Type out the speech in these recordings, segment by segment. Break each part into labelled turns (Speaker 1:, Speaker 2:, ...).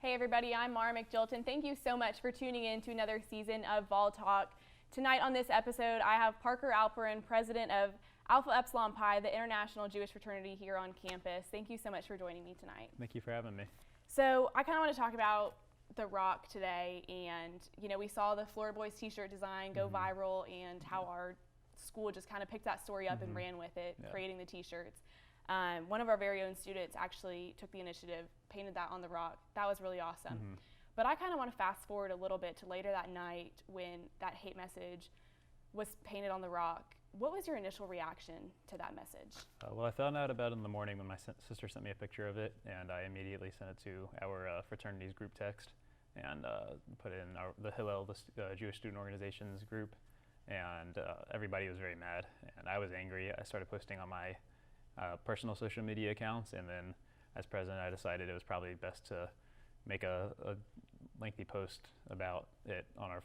Speaker 1: Hey everybody, I'm Mara McJilton. Thank you so much for tuning in to another season of VolTalk. Tonight on this episode, I have Parker Alperin, president of Alpha Epsilon Pi, the international Jewish fraternity here on campus. Thank you so much for joining me tonight.
Speaker 2: Thank you for having me.
Speaker 1: So I kind of want to talk about the rock today, and we saw the Floor Boys t-shirt design go viral and how our school just kind of picked that story up and ran with it, creating the t-shirts. One of our very own students actually took the initiative, painted that on the rock. That was really awesome. But I kind of want to fast forward a little bit to later that night when that hate message was painted on the rock. What was your initial reaction to that message?
Speaker 2: Well, I found out about it in the morning when my sister sent me a picture of it, and I immediately sent it to our fraternity's group text and put it in the Hillel, the Jewish Student Organization's group, and everybody was very mad, and I was angry. I started posting on my personal social media accounts, and then as president I decided it was probably best to make a lengthy post about it on our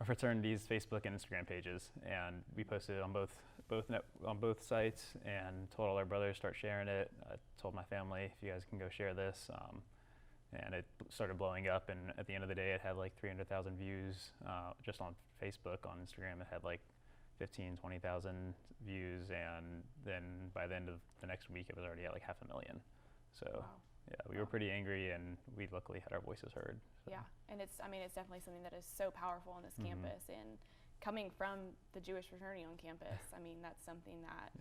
Speaker 2: fraternity's Facebook and Instagram pages, and we posted it on both sites and told all our brothers to start sharing it. I told my family, if you guys can go share this, and it started blowing up, and at the end of the day it had like 300,000 views just on Facebook. On Instagram it had like 20,000 views, and then by the end of the next week it was already at like 500,000. So wow. Yeah, we were pretty angry, and we luckily had our voices heard. So.
Speaker 1: Yeah, and it's definitely something that is so powerful on this campus, and coming from the Jewish fraternity on campus, that's something that,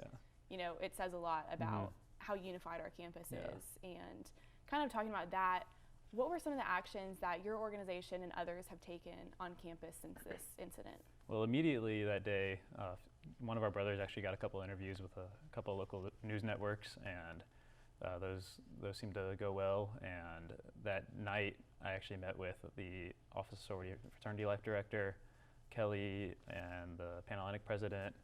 Speaker 1: it says a lot about how unified our campus is. And kind of talking about that, what were some of the actions that your organization and others have taken on campus since this incident?
Speaker 2: Well, immediately that day, one of our brothers actually got a couple interviews with a couple of local news networks, and those seemed to go well. And that night, I actually met with the Office of Sorority Fraternity Life Director, Kelly, and the Panhellenic President,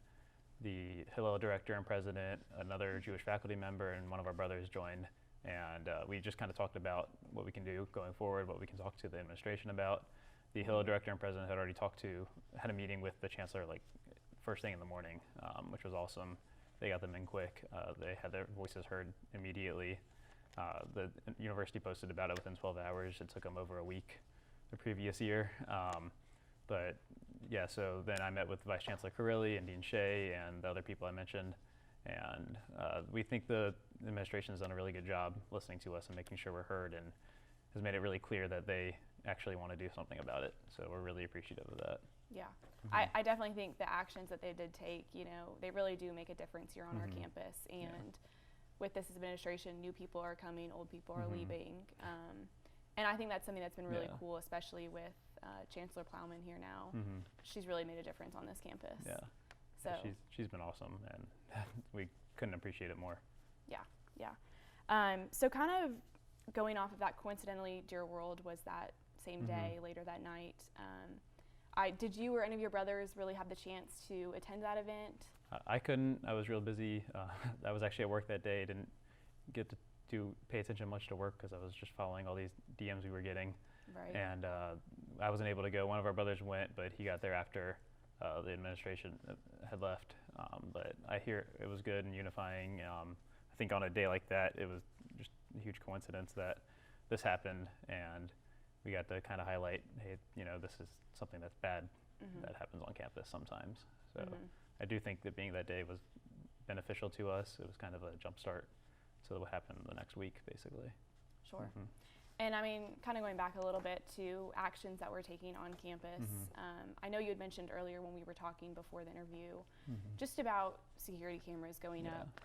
Speaker 2: the Hillel Director and President, another Jewish faculty member, and one of our brothers joined. And we just kind of talked about what we can do going forward, what we can talk to the administration about. The Hillel Director and President had already had a meeting with the Chancellor like first thing in the morning, which was awesome. They got them in quick. They had their voices heard immediately. The university posted about it within 12 hours. It took them over a week the previous year. But yeah, so then I met with Vice Chancellor Carilli and Dean Shea and the other people I mentioned. And we think the administration has done a really good job listening to us and making sure we're heard, and has made it really clear that they actually want to do something about it. So we're really appreciative of that.
Speaker 1: Yeah, I definitely think the actions that they did take, they really do make a difference here on our campus. And with this administration, new people are coming, old people are leaving. And I think that's something that's been really cool, especially with Chancellor Plowman here now. She's really made a difference on this campus.
Speaker 2: Yeah. So yeah, she's been awesome, and we couldn't appreciate it more.
Speaker 1: Yeah. So kind of going off of that, coincidentally, Dear World was that same day, later that night. Did you or any of your brothers really have the chance to attend that event?
Speaker 2: I couldn't. I was real busy. I was actually at work that day. I didn't get to pay attention much to work because I was just following all these DMs we were getting.
Speaker 1: Right.
Speaker 2: And I wasn't able to go. One of our brothers went, but he got there after the administration had left. But I hear it was good and unifying. I think on a day like that, it was just a huge coincidence that this happened, and we got to kind of highlight, hey, this is something that's bad that happens on campus sometimes. So I do think that being that day was beneficial to us. It was kind of a jump start to what happened the next week, basically.
Speaker 1: Sure. And kind of going back a little bit to actions that we're taking on campus. I know you had mentioned earlier when we were talking before the interview, just about security cameras going up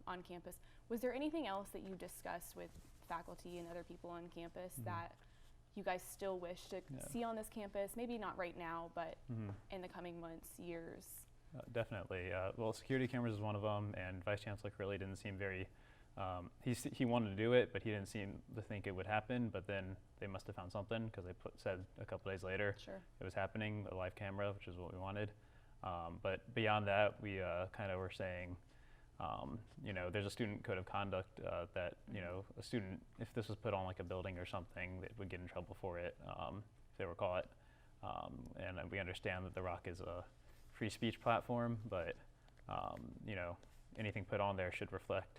Speaker 1: on campus. Was there anything else that you discussed with faculty and other people on campus that you guys still wish to see on this campus? Maybe not right now, but in the coming months, years.
Speaker 2: Definitely. Well, security cameras is one of them, and Vice Chancellor Carilli didn't seem very. He wanted to do it, but he didn't seem to think it would happen. But then they must have found something, because they said a couple days later it was happening, a live camera, which is what we wanted. But beyond that, we kind of were saying, there's a student code of conduct that, a student, if this was put on like a building or something, that would get in trouble for it if they were caught. And we understand that The Rock is a free speech platform, but anything put on there should reflect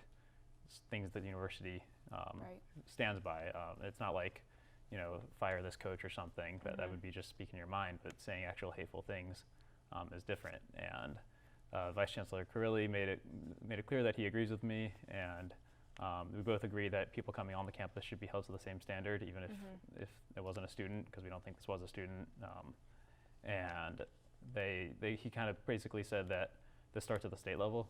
Speaker 2: things that the university stands by. It's not like, fire this coach or something. That would be just speaking your mind, but saying actual hateful things is different. And Vice Chancellor Carilli made it clear that he agrees with me, and we both agree that people coming on the campus should be held to the same standard, even if it wasn't a student, because we don't think this was a student. And he kind of basically said that this starts at the state level.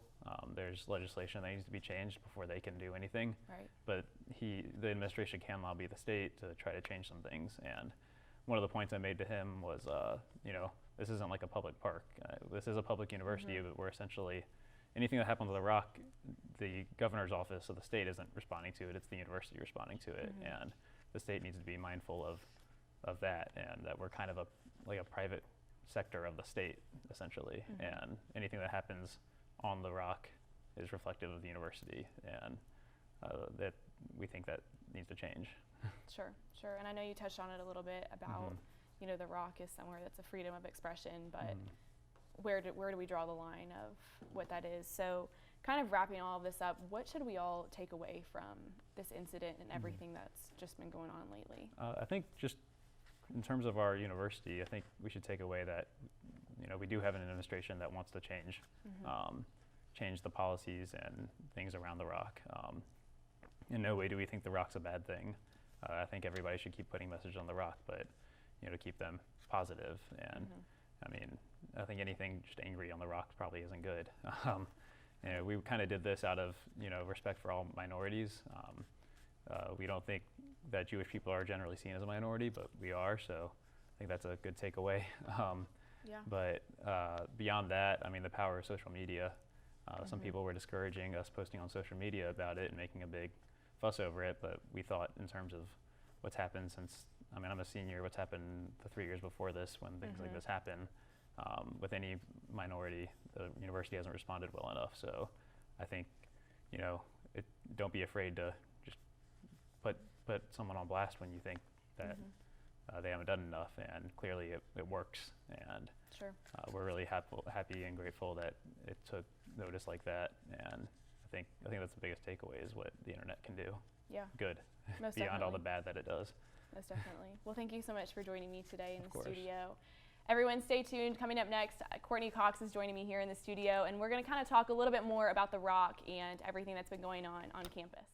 Speaker 2: There's legislation that needs to be changed before they can do anything.
Speaker 1: Right.
Speaker 2: But the administration can lobby the state to try to change some things. And one of the points I made to him was, this isn't like a public park. This is a public university, but we're essentially, anything that happens on the Rock, the governor's office of the state isn't responding to it. It's the university responding to it. And the state needs to be mindful of that, and that we're kind of like a private sector of the state, essentially. And anything that happens on the Rock is reflective of the university, and that we think that needs to change.
Speaker 1: Sure. And I know you touched on it a little bit about, the Rock is somewhere that's a freedom of expression, but where do we draw the line of what that is? So kind of wrapping all of this up, what should we all take away from this incident and everything that's just been going on lately?
Speaker 2: I think just in terms of our university, I think we should take away that, we do have an administration that wants to change the policies and things around the Rock. In no way do we think the Rock's a bad thing. I think everybody should keep putting message on the Rock, but to keep them positive. And I think anything just angry on the Rock probably isn't good. We kind of did this out of respect for all minorities. We don't think that Jewish people are generally seen as a minority, but we are, so I think that's a good takeaway. But beyond that, the power of social media. Some people were discouraging us posting on social media about it and making a big fuss over it, but we thought in terms of what's happened since, I'm a senior, what's happened the 3 years before this when things like this happen, with any minority, the university hasn't responded well enough. So I think, don't be afraid to just put someone on blast when you think that they haven't done enough, and clearly it works. And we're really happy and grateful that it took notice like that. And I think that's the biggest takeaway is what the internet can do.
Speaker 1: Yeah.
Speaker 2: Good.
Speaker 1: Most
Speaker 2: Beyond
Speaker 1: definitely.
Speaker 2: all the bad that it does.
Speaker 1: Most definitely. Well, thank you so much for joining me today in
Speaker 2: Of
Speaker 1: the
Speaker 2: course.
Speaker 1: studio. Everyone stay tuned. Coming up next, Courtney Cox is joining me here in the studio, and we're going to kind of talk a little bit more about the Rock and everything that's been going on campus.